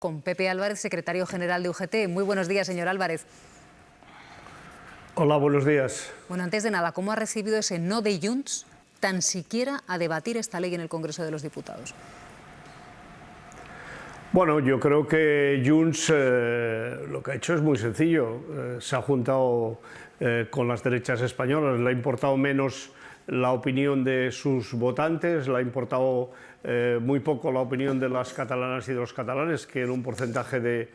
Con Pepe Álvarez, secretario general de UGT. Muy buenos días, señor Álvarez. Hola, buenos días. Bueno, antes de nada, ¿cómo ha recibido ese no de Junts tan siquiera a debatir esta ley en el Congreso de los Diputados? Bueno, yo creo que Junts lo que ha hecho es muy sencillo. Se ha juntado con las derechas españolas. Le ha importado menos la opinión de sus votantes, le ha importado muy poco la opinión de las catalanas y de los catalanes, que en un porcentaje de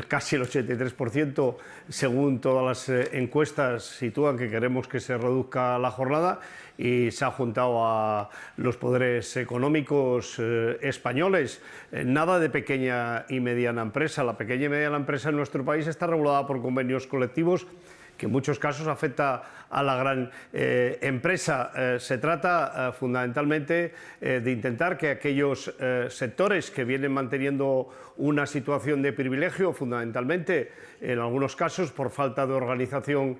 casi el 83%, según todas las encuestas, sitúan que queremos que se reduzca la jornada, y se ha juntado a los poderes económicos españoles. Nada de pequeña y mediana empresa. La pequeña y mediana empresa en nuestro país está regulada por convenios colectivos, que en muchos casos afecta a la gran empresa. Se trata fundamentalmente de intentar que aquellos sectores que vienen manteniendo una situación de privilegio, fundamentalmente en algunos casos por falta de organización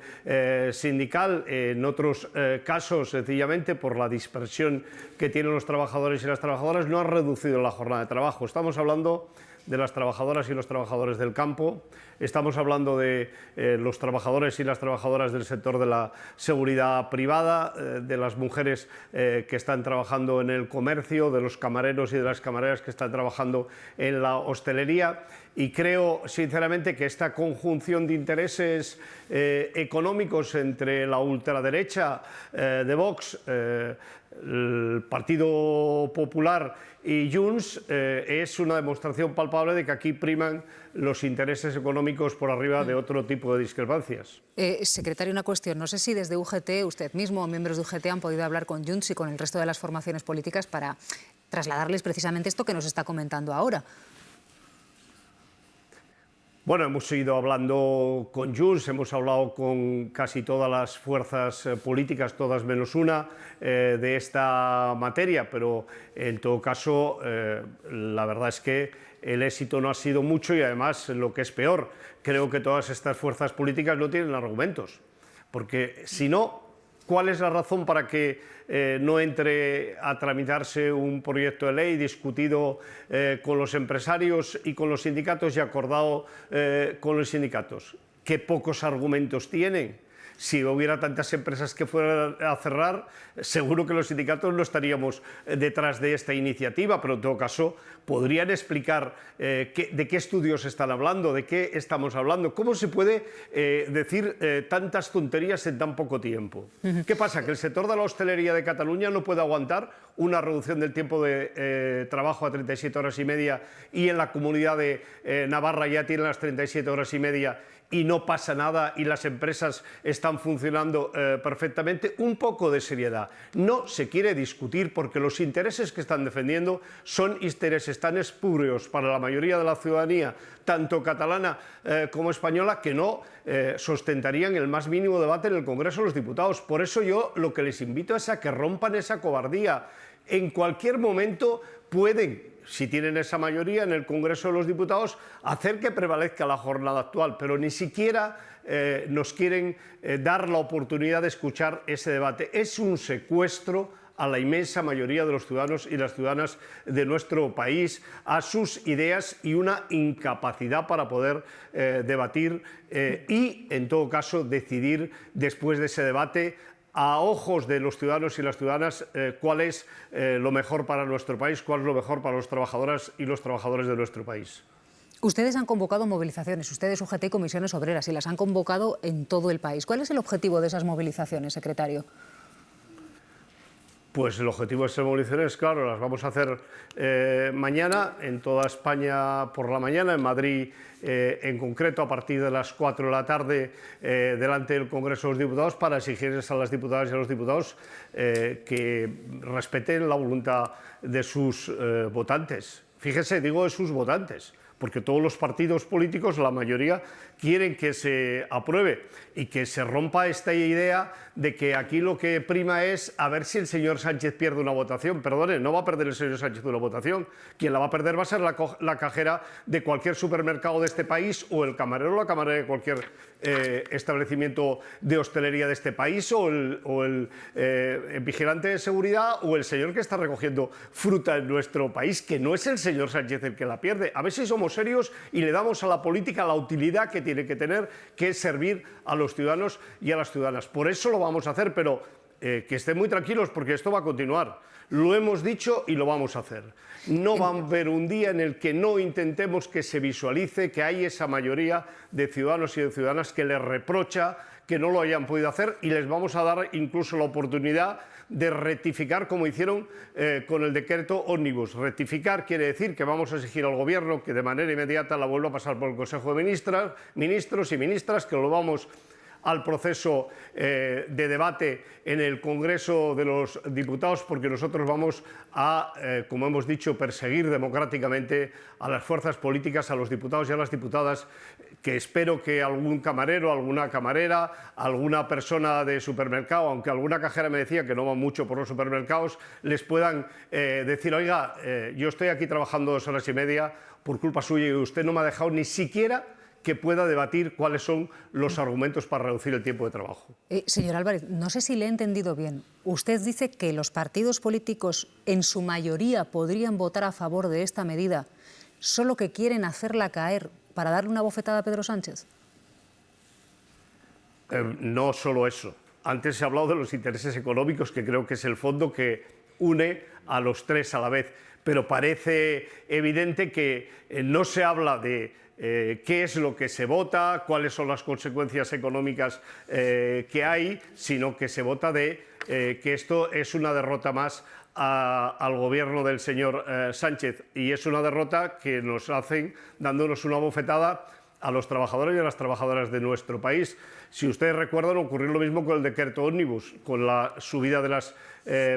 sindical, en otros casos sencillamente por la dispersión que tienen los trabajadores y las trabajadoras, no han reducido la jornada de trabajo. Estamos hablando de las trabajadoras y los trabajadores del campo, estamos hablando de los trabajadores y las trabajadoras del sector de la seguridad privada, de las mujeres que están trabajando en el comercio, de los camareros y de las camareras que están trabajando en la hostelería, y creo sinceramente que esta conjunción de intereses económicos entre la ultraderecha de Vox, el Partido Popular y Junts es una demostración palpable de que aquí priman los intereses económicos por arriba de otro tipo de discrepancias. Secretario, una cuestión. No sé si desde UGT, usted mismo o miembros de UGT han podido hablar con Junts y con el resto de las formaciones políticas para trasladarles precisamente esto que nos está comentando ahora. Bueno, hemos ido hablando con Junts, hemos hablado con casi todas las fuerzas políticas, todas menos una, de esta materia, pero en todo caso la verdad es que el éxito no ha sido mucho, y además, lo que es peor, creo que todas estas fuerzas políticas no tienen argumentos, porque si no, ¿cuál es la razón para que no entre a tramitarse un proyecto de ley discutido con los empresarios y con los sindicatos y acordado con los sindicatos? ¿Qué pocos argumentos tienen? Si hubiera tantas empresas que fueran a cerrar, seguro que los sindicatos no estaríamos detrás de esta iniciativa, pero en todo caso podrían explicar de qué estudios están hablando, de qué estamos hablando, cómo se puede decir tantas tonterías en tan poco tiempo. ¿Qué pasa? ¿Que el sector de la hostelería de Cataluña no puede aguantar una reducción del tiempo de trabajo a 37 horas y media, y en la Comunidad de Navarra ya tienen las 37 horas y media y no pasa nada y las empresas están funcionando perfectamente? Un poco de seriedad. No se quiere discutir porque los intereses que están defendiendo son intereses tan espurios para la mayoría de la ciudadanía, tanto catalana como española, que no sustentarían el más mínimo debate en el Congreso de los Diputados. Por eso yo lo que les invito es a que rompan esa cobardía. En cualquier momento pueden, si tienen esa mayoría en el Congreso de los Diputados, hacer que prevalezca la jornada actual, pero ni siquiera nos quieren dar la oportunidad de escuchar ese debate. Es un secuestro a la inmensa mayoría de los ciudadanos y las ciudadanas de nuestro país, a sus ideas, y una incapacidad para poder debatir y, en todo caso, decidir después de ese debate, a ojos de los ciudadanos y las ciudadanas, cuál es lo mejor para nuestro país, cuál es lo mejor para las trabajadoras y los trabajadores de nuestro país. Ustedes han convocado movilizaciones, ustedes, UGT y Comisiones Obreras, y las han convocado en todo el país. ¿Cuál es el objetivo de esas movilizaciones, secretario? Pues el objetivo de esas movilizaciones, claro, las vamos a hacer mañana en toda España por la mañana, en Madrid en concreto a partir de las 4 de la tarde delante del Congreso de los Diputados, para exigirles a las diputadas y a los diputados que respeten la voluntad de sus votantes. Fíjese, digo de sus votantes, porque todos los partidos políticos, la mayoría, quieren que se apruebe y que se rompa esta idea de que aquí lo que prima es a ver si el señor Sánchez pierde una votación. Perdone, no va a perder el señor Sánchez una votación. Quien la va a perder va a ser la cajera de cualquier supermercado de este país, o el camarero o la camarera de cualquier establecimiento de hostelería de este país, o el vigilante de seguridad, o el señor que está recogiendo fruta en nuestro país, que no es el señor Sánchez el que la pierde. A ver si somos serios y le damos a la política la utilidad que tiene que tener, que es servir a los ciudadanos y a las ciudadanas. Por eso lo vamos a hacer, pero que estén muy tranquilos, porque esto va a continuar. Lo hemos dicho y lo vamos a hacer. No va a haber un día en el que no intentemos que se visualice que hay esa mayoría de ciudadanos y de ciudadanas que les reprocha que no lo hayan podido hacer, y les vamos a dar incluso la oportunidad de rectificar, como hicieron con el decreto ómnibus. Rectificar quiere decir que vamos a exigir al Gobierno que de manera inmediata la vuelva a pasar por el Consejo de Ministros y Ministras, que lo vamos al proceso de debate en el Congreso de los Diputados, porque nosotros vamos a, como hemos dicho, perseguir democráticamente a las fuerzas políticas, a los diputados y a las diputadas, que espero que algún camarero, alguna camarera, alguna persona de supermercado, aunque alguna cajera me decía que no va mucho por los supermercados, les puedan decir: oiga, yo estoy aquí trabajando 2 horas y media por culpa suya y usted no me ha dejado ni siquiera que pueda debatir cuáles son los argumentos para reducir el tiempo de trabajo. Señor Álvarez, no sé si le he entendido bien. Usted dice que los partidos políticos en su mayoría podrían votar a favor de esta medida, solo que quieren hacerla caer para darle una bofetada a Pedro Sánchez. No solo eso. Antes se ha hablado de los intereses económicos, que creo que es el fondo que une a los tres a la vez. Pero parece evidente que no se habla de qué es lo que se vota, cuáles son las consecuencias económicas que hay, sino que se vota de que esto es una derrota más al gobierno del señor Sánchez, y es una derrota que nos hacen dándonos una bofetada a los trabajadores y a las trabajadoras de nuestro país. Si ustedes recuerdan, ocurrió lo mismo con el decreto ómnibus, con la subida de las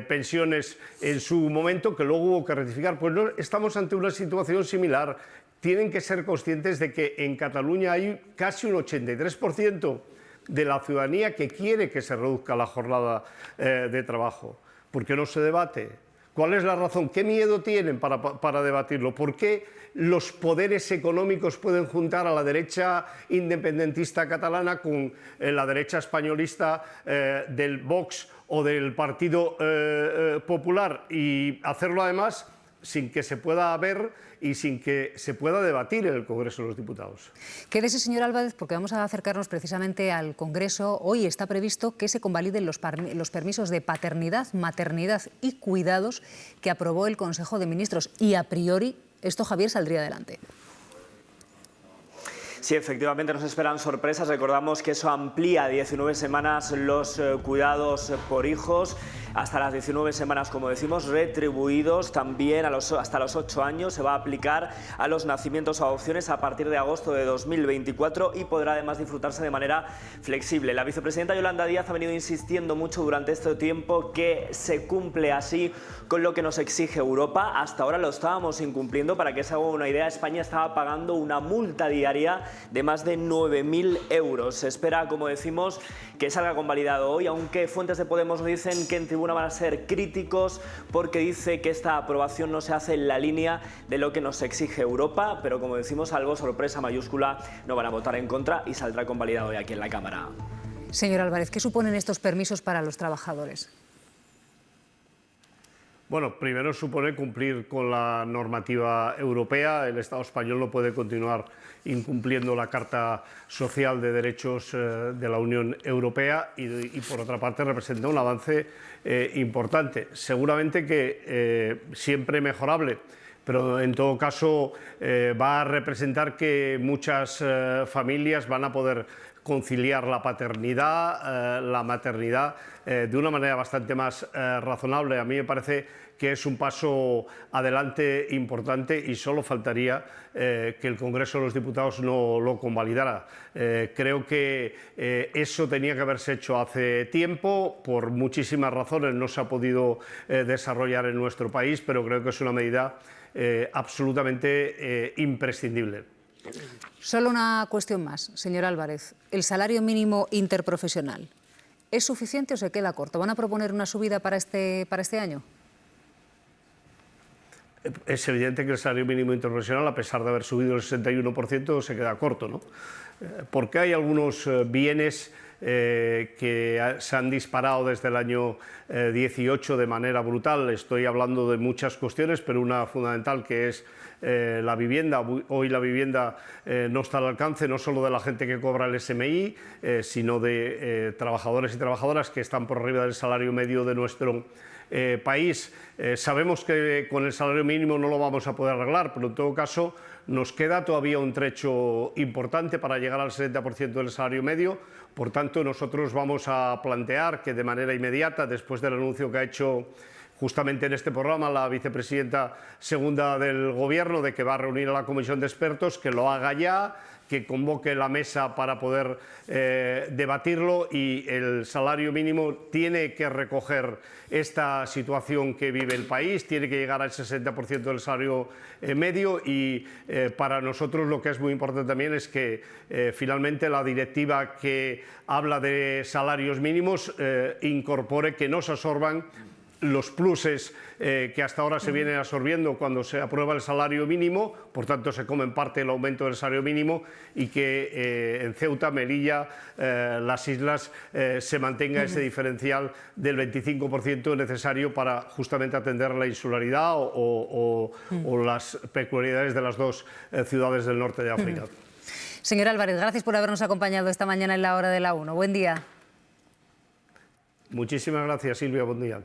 pensiones en su momento, que luego hubo que rectificar. Pues no, estamos ante una situación similar. Tienen que ser conscientes de que en Cataluña hay casi un 83% de la ciudadanía que quiere que se reduzca la jornada de trabajo. ¿Por qué no se debate? ¿Cuál es la razón? ¿Qué miedo tienen para debatirlo? ¿Por qué los poderes económicos pueden juntar a la derecha independentista catalana con la derecha españolista del Vox o del Partido Popular, y hacerlo además sin que se pueda ver y sin que se pueda debatir en el Congreso de los Diputados? Quédese, señor Álvarez, porque vamos a acercarnos precisamente al Congreso. Hoy está previsto que se convaliden los permisos de paternidad, maternidad y cuidados que aprobó el Consejo de Ministros, y a priori esto, Javier, saldría adelante. Sí, efectivamente nos esperan sorpresas. Recordamos que eso amplía 19 semanas los cuidados por hijos, hasta las 19 semanas, como decimos, retribuidos. También hasta los 8 años se va a aplicar a los nacimientos o adopciones a partir de agosto de 2024, y podrá además disfrutarse de manera flexible. La vicepresidenta Yolanda Díaz ha venido insistiendo mucho durante este tiempo que se cumple así con lo que nos exige Europa. Hasta ahora lo estábamos incumpliendo. Para que se haga una idea, España estaba pagando una multa diaria de más de 9.000 euros. Se espera, como decimos, que salga convalidado hoy, aunque fuentes de Podemos dicen que en tribuna van a ser críticos porque dice que esta aprobación no se hace en la línea de lo que nos exige Europa, pero como decimos, salvo sorpresa mayúscula, no van a votar en contra y saldrá convalidado hoy aquí en la Cámara. Señor Álvarez, ¿qué suponen estos permisos para los trabajadores? Bueno, primero supone cumplir con la normativa europea. El Estado español no puede continuar incumpliendo la Carta Social de Derechos de la Unión Europea, y por otra parte representa un avance importante, seguramente que siempre mejorable, pero en todo caso va a representar que muchas familias van a poder conciliar la paternidad, la maternidad, de una manera bastante más razonable. A mí me parece que es un paso adelante importante, y solo faltaría que el Congreso de los Diputados no lo convalidara. Creo que eso tenía que haberse hecho hace tiempo. Por muchísimas razones no se ha podido desarrollar en nuestro país, pero creo que es una medida absolutamente imprescindible. Solo una cuestión más, señor Álvarez. El salario mínimo interprofesional, ¿Es suficiente o se queda corto? ¿Van a proponer una subida para este año? Es evidente que el salario mínimo interprofesional, a pesar de haber subido el 61%, se queda corto, ¿no? Porque hay algunos bienes que se han disparado desde el año 18 de manera brutal. Estoy hablando de muchas cuestiones, pero una fundamental, que es la vivienda. Hoy la vivienda no está al alcance no solo de la gente que cobra el SMI, sino de trabajadores y trabajadoras que están por arriba del salario medio de nuestro país. Sabemos que con el salario mínimo no lo vamos a poder arreglar, pero en todo caso nos queda todavía un trecho importante para llegar al 70% del salario medio. Por tanto, nosotros vamos a plantear que de manera inmediata, después del anuncio que ha hecho justamente en este programa la vicepresidenta segunda del Gobierno, de que va a reunir a la comisión de expertos, que lo haga ya, que convoque la mesa para poder debatirlo, y el salario mínimo tiene que recoger esta situación que vive el país, tiene que llegar al 60% del salario medio, y para nosotros lo que es muy importante también es que finalmente la directiva que habla de salarios mínimos incorpore que no se absorban los pluses que hasta ahora se vienen absorbiendo cuando se aprueba el salario mínimo, por tanto se come en parte el aumento del salario mínimo, y que en Ceuta, Melilla, las islas, se mantenga ese diferencial del 25% necesario para justamente atender la insularidad o las peculiaridades de las dos ciudades del norte de África. Señor Álvarez, gracias por habernos acompañado esta mañana en la Hora de la 1. Buen día. Muchísimas gracias, Silvia. Buen día.